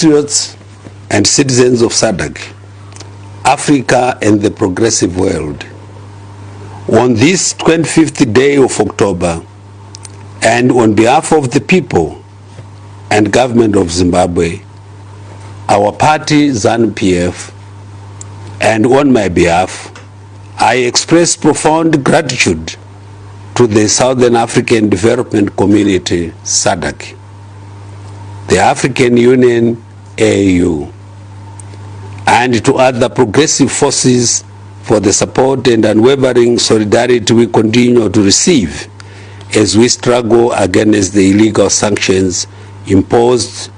compatriots and citizens of SADC, Africa and the progressive world, on this 25th day of October, and on behalf of the people and government of Zimbabwe, our party ZANU-PF, and on my behalf, I express profound gratitude to the Southern African Development Community, SADC, the African Union, AU, and to other progressive forces for the support and unwavering solidarity we continue to receive as we struggle against the illegal sanctions imposed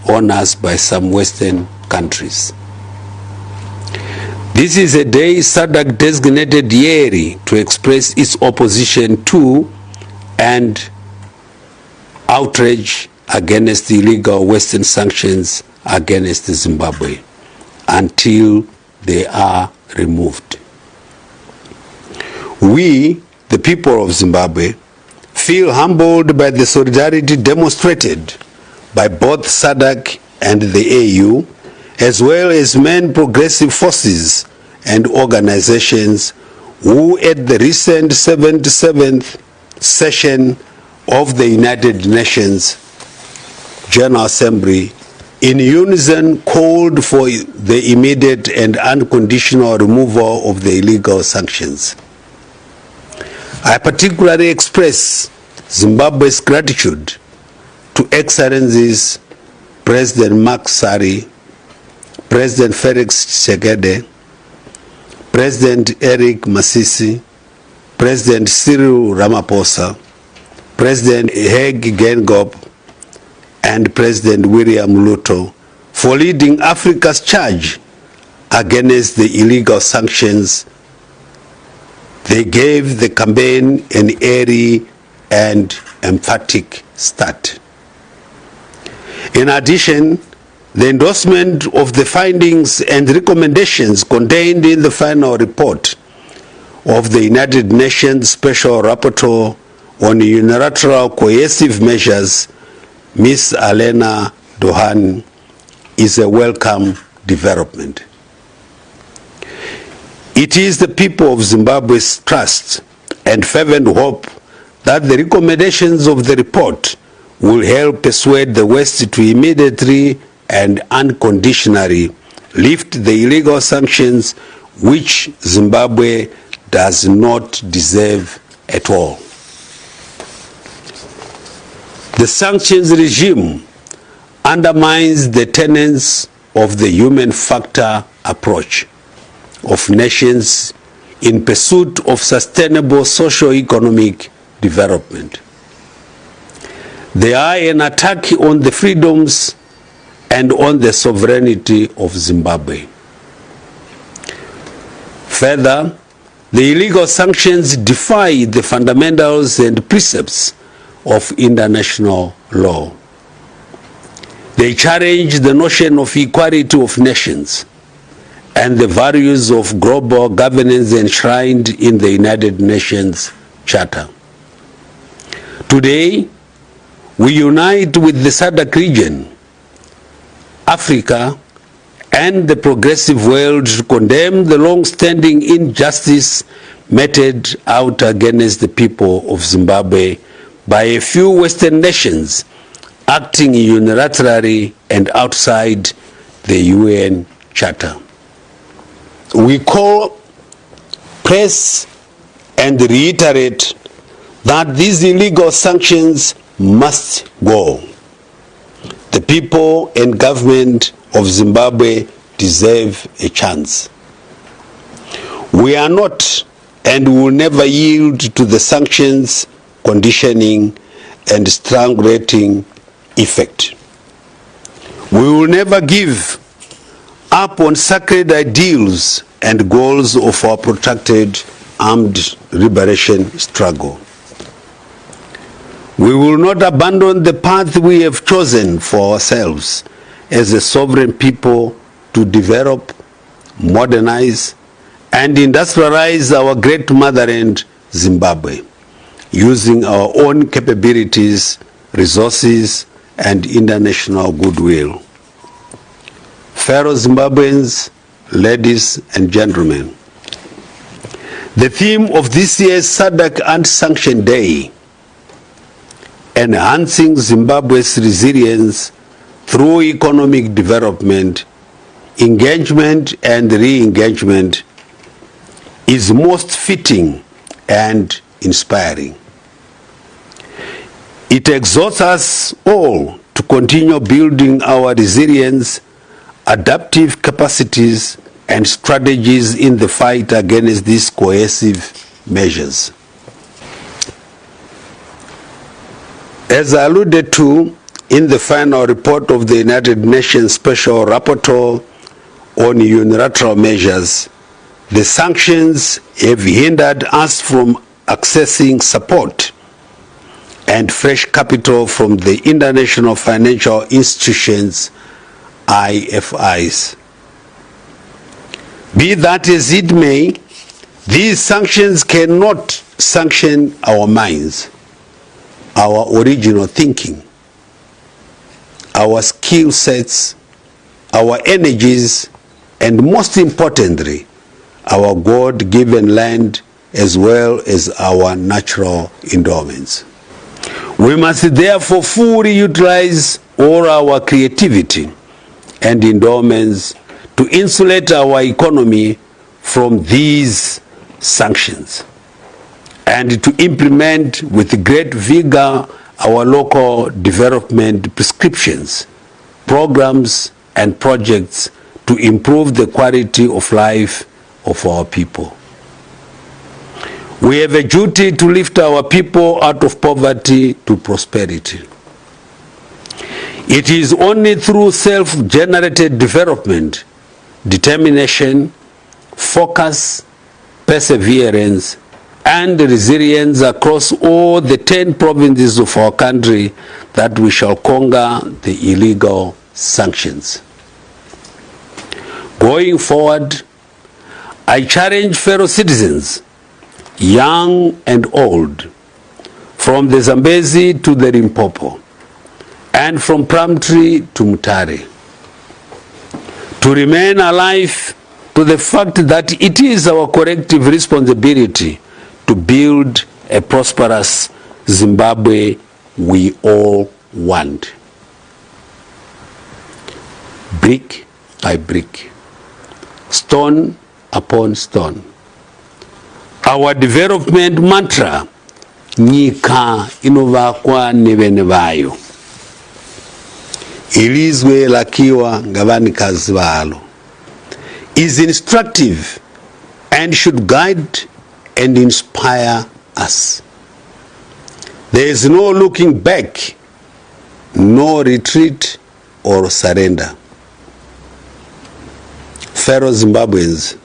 on us by some Western countries. This is a day SADC designated yearly to express its opposition to and outrage against the illegal Western sanctions against Zimbabwe until they are removed. We, the people of Zimbabwe, feel humbled by the solidarity demonstrated by both SADC and the AU, as well as many progressive forces and organizations who at the recent 77th session of the United Nations General Assembly in unison called for the immediate and unconditional removal of the illegal sanctions. I particularly express Zimbabwe's gratitude to Excellencies President Macky Sall, President Felix Tshisekedi, President Eric Masisi, President Cyril Ramaphosa, President Hage Geingob, and President William Ruto for leading Africa's charge against the illegal sanctions. They gave the campaign an airy and emphatic start. In addition, the endorsement of the findings and recommendations contained in the final report of the United Nations Special Rapporteur on Unilateral Coercive Measures, Ms. Alena Dohan, is a welcome development. It is the people of Zimbabwe's trust and fervent hope that the recommendations of the report will help persuade the West to immediately and unconditionally lift the illegal sanctions which Zimbabwe does not deserve at all. The sanctions regime undermines the tenets of the human factor approach of nations in pursuit of sustainable socio-economic development. They are an attack on the freedoms and on the sovereignty of Zimbabwe. Further, the illegal sanctions defy the fundamentals and precepts of international law. They challenge the notion of equality of nations and the values of global governance enshrined in the United Nations Charter. Today, we unite with the SADC region, Africa, and the progressive world to condemn the long-standing injustice meted out against the people of Zimbabwe by a few Western nations acting unilaterally and outside the UN Charter. We call, press, and reiterate that these illegal sanctions must go. The people and government of Zimbabwe deserve a chance. We are not and will never yield to the sanctions, conditioning, and strangulating effect. We will never give up on sacred ideals and goals of our protracted armed liberation struggle. We will not abandon the path we have chosen for ourselves as a sovereign people to develop, modernize, and industrialize our great motherland, Zimbabwe, using our own capabilities, resources, and international goodwill. fellow Zimbabweans, ladies and gentlemen, the theme of this year's SADC Anti-Sanction Day, enhancing Zimbabwe's resilience through economic development, engagement and re-engagement, is most fitting and inspiring. It exhorts us all to continue building our resilience, adaptive capacities, and strategies in the fight against these coercive measures. As I alluded to in the final report of the United Nations Special Rapporteur on unilateral measures, the sanctions have hindered us from accessing support and fresh capital from the international financial institutions, IFIs. Be that as it may, these sanctions cannot sanction our minds, our original thinking, our skill sets, our energies, and most importantly, our God-given land as well as our natural endowments. We must therefore fully utilize all our creativity and endowments to insulate our economy from these sanctions and to implement with great vigor our local development prescriptions, programs, and projects to improve the quality of life of our people. We have a duty to lift our people out of poverty to prosperity. It is only through self-generated development, determination, focus, perseverance, and resilience across all the 10 provinces of our country that we shall conquer the illegal sanctions. Going forward, I challenge fellow citizens, young and old, from the Zambezi to the Limpopo, and from Plumtree to Mutare, to remain alive to the fact that it is our collective responsibility to build a prosperous Zimbabwe we all want. Brick by brick, stone upon stone. Our development mantra, nyika inovakwa nevene vayo, ilizwe lakiwa ngavanikazi valo, is instructive and should guide and inspire us. There is no looking back, no retreat or surrender. Fellow Zimbabweans,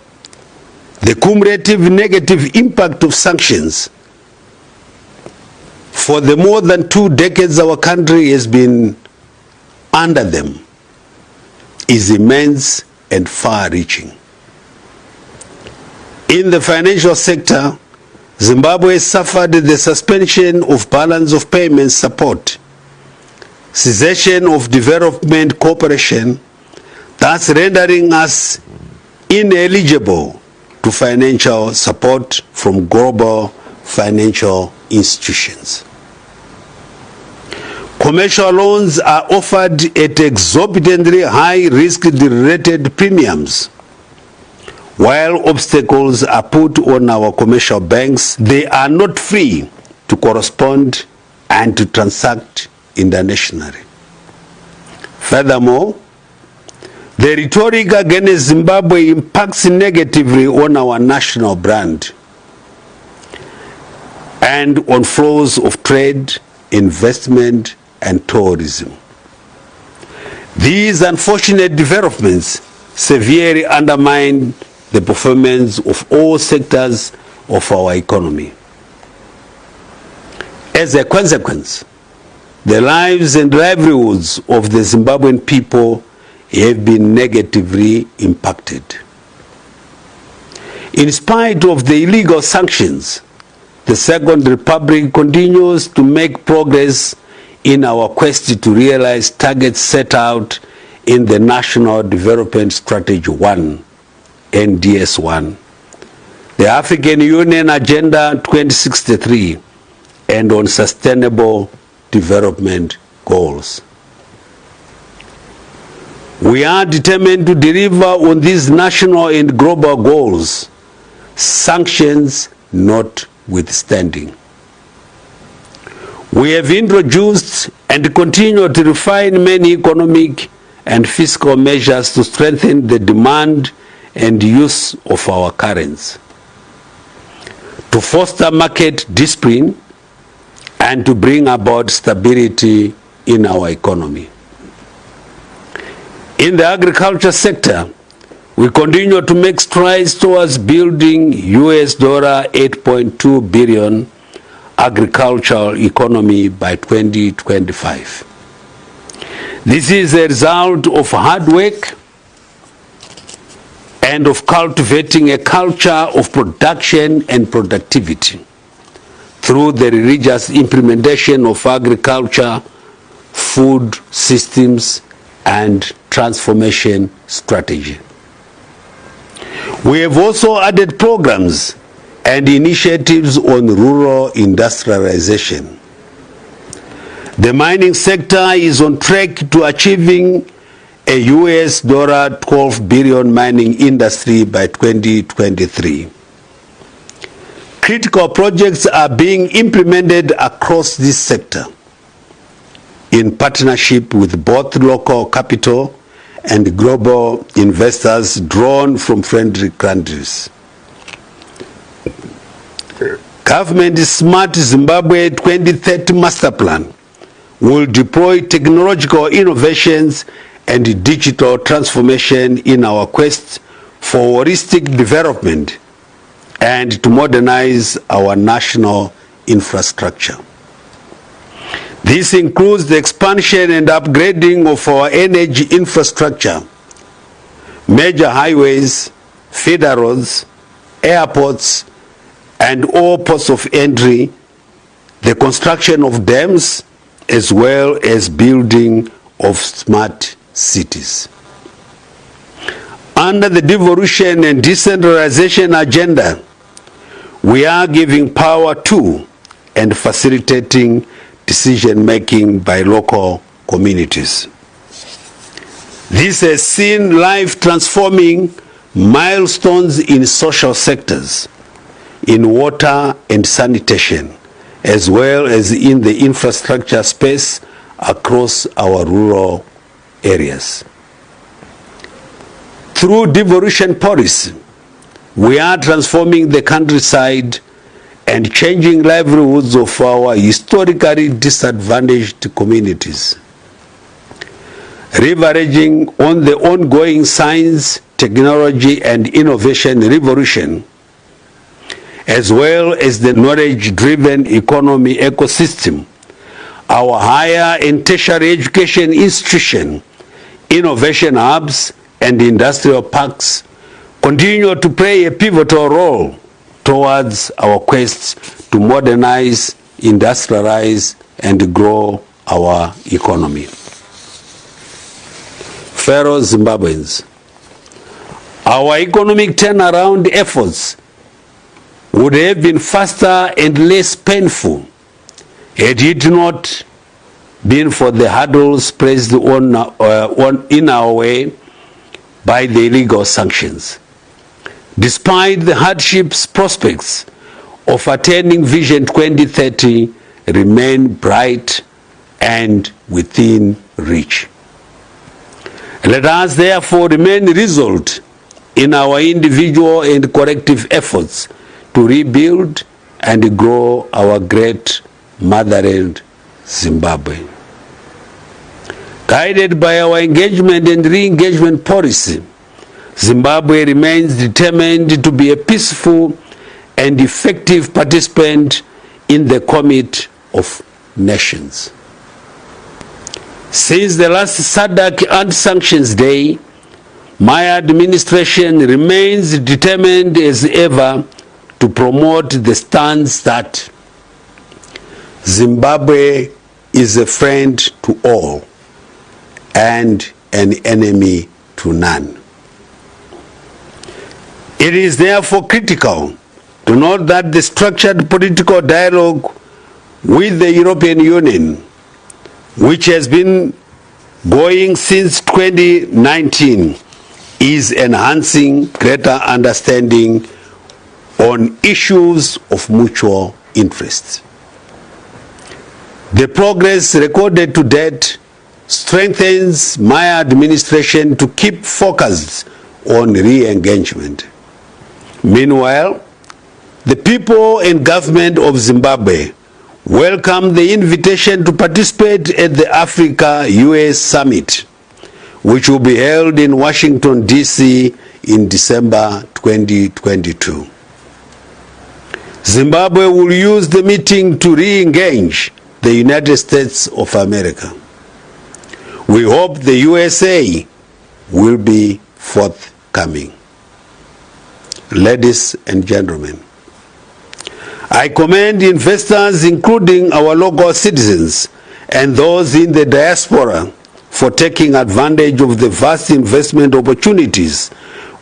the cumulative negative impact of sanctions for the more than 2 decades our country has been under them is immense and far-reaching. In the financial sector, Zimbabwe suffered the suspension of balance of payments support, cessation of development cooperation, thus rendering us ineligible to financial support from global financial institutions. Commercial loans are offered at exorbitantly high risk-related premiums. While obstacles are put on our commercial banks, they are not free to correspond and to transact internationally. Furthermore, the rhetoric against Zimbabwe impacts negatively on our national brand and on flows of trade, investment, and tourism. These unfortunate developments severely undermine the performance of all sectors of our economy. As a consequence, the lives and livelihoods of the Zimbabwean people have been negatively impacted. In spite of the illegal sanctions, the Second Republic continues to make progress in our quest to realize targets set out in the National Development Strategy 1, NDS1, the African Union Agenda 2063, and on Sustainable Development Goals. We are determined to deliver on these national and global goals, sanctions notwithstanding. We have introduced and continue to refine many economic and fiscal measures to strengthen the demand and use of our currency, to foster market discipline, and to bring about stability in our economy. In the agriculture sector, we continue to make strides towards building $8.2 billion agricultural economy by 2025. This is a result of hard work and of cultivating a culture of production and productivity through the religious implementation of agriculture, food systems, and transformation strategy. We have also added programs and initiatives on rural industrialization. The mining sector is on track to achieving a $12 billion mining industry by 2023. Critical projects are being implemented across this sector in partnership with both local capital and global investors drawn from friendly countries. Government's Smart Zimbabwe 2030 Master Plan will deploy technological innovations and digital transformation in our quest for holistic development and to modernize our national infrastructure. This includes the expansion and upgrading of our energy infrastructure, major highways, feeder roads, airports, and all ports of entry, the construction of dams, as well as building of smart cities. Under the devolution and decentralization agenda, we are giving power to and facilitating decision-making by local communities. This has seen life-transforming milestones in social sectors, in water and sanitation, as well as in the infrastructure space across our rural areas. Through devolution policy, we are transforming the countryside and changing livelihoods of our historically disadvantaged communities. Leveraging on the ongoing science, technology, and innovation revolution, as well as the knowledge-driven economy ecosystem, our higher and tertiary education institution, innovation hubs, and industrial parks continue to play a pivotal role towards our quest to modernize, industrialize, and grow our economy. Fellow Zimbabweans, our economic turnaround efforts would have been faster and less painful had it not been for the hurdles placed in our way by the illegal sanctions. Despite the hardships, prospects of attaining Vision 2030 remain bright and within reach. Let us therefore remain resolute in our individual and collective efforts to rebuild and grow our great motherland, Zimbabwe. Guided by our engagement and re-engagement policy, Zimbabwe remains determined to be a peaceful and effective participant in the Committee of Nations. Since the last SADC Anti-Sanctions Day, my administration remains determined as ever to promote the stance that Zimbabwe is a friend to all and an enemy to none. It is therefore critical to note that the structured political dialogue with the European Union, which has been going since 2019, is enhancing greater understanding on issues of mutual interest. The progress recorded to date strengthens my administration to keep focused on re-engagement. Meanwhile, the people and government of Zimbabwe welcome the invitation to participate at the Africa-US Summit, which will be held in Washington, D.C. in December 2022. Zimbabwe will use the meeting to re-engage the United States of America. We hope the USA will be forthcoming. Ladies and gentlemen, I commend investors, including our local citizens and those in the diaspora, for taking advantage of the vast investment opportunities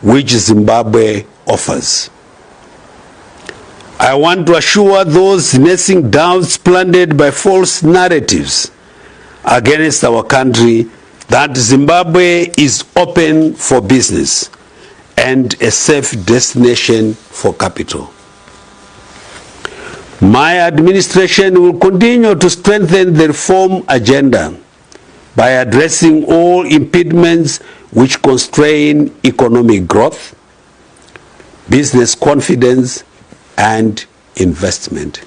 which Zimbabwe offers. I want to assure those nursing doubts planted by false narratives against our country that Zimbabwe is open for business and a safe destination for capital. My administration will continue to strengthen the reform agenda by addressing all impediments which constrain economic growth, business confidence, and investment.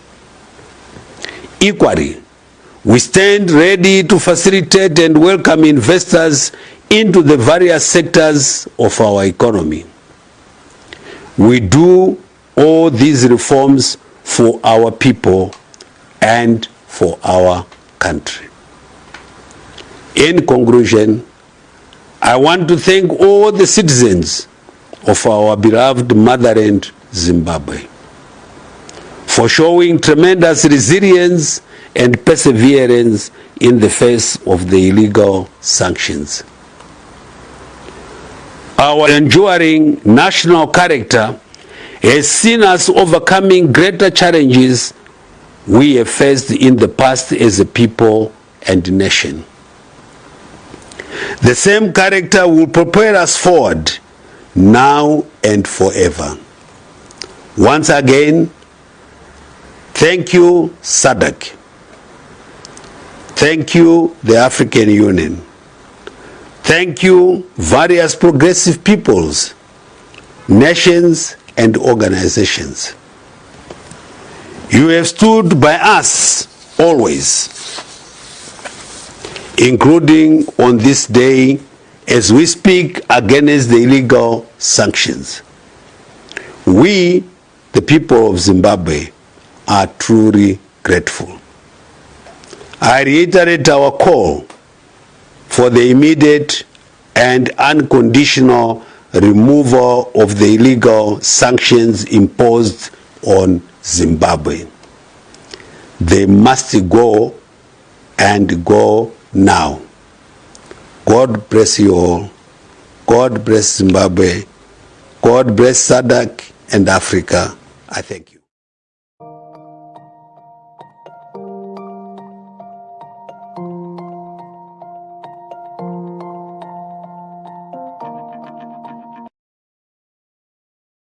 Equally, we stand ready to facilitate and welcome investors into the various sectors of our economy. We do all these reforms for our people and for our country. In conclusion, I want to thank all the citizens of our beloved motherland, Zimbabwe, for showing tremendous resilience and perseverance in the face of the illegal sanctions. Our enduring national character has seen us overcoming greater challenges we have faced in the past as a people and nation. The same character will propel us forward now and forever. Once again, thank you, SADC. Thank you, the African Union. Thank you, various progressive peoples, nations, and organizations. You have stood by us always, including on this day as we speak against the illegal sanctions. We, the people of Zimbabwe, are truly grateful. I reiterate our call for the immediate and unconditional removal of the illegal sanctions imposed on Zimbabwe. They must go, and go now. God bless you all. God bless Zimbabwe. God bless SADC and Africa. I thank you.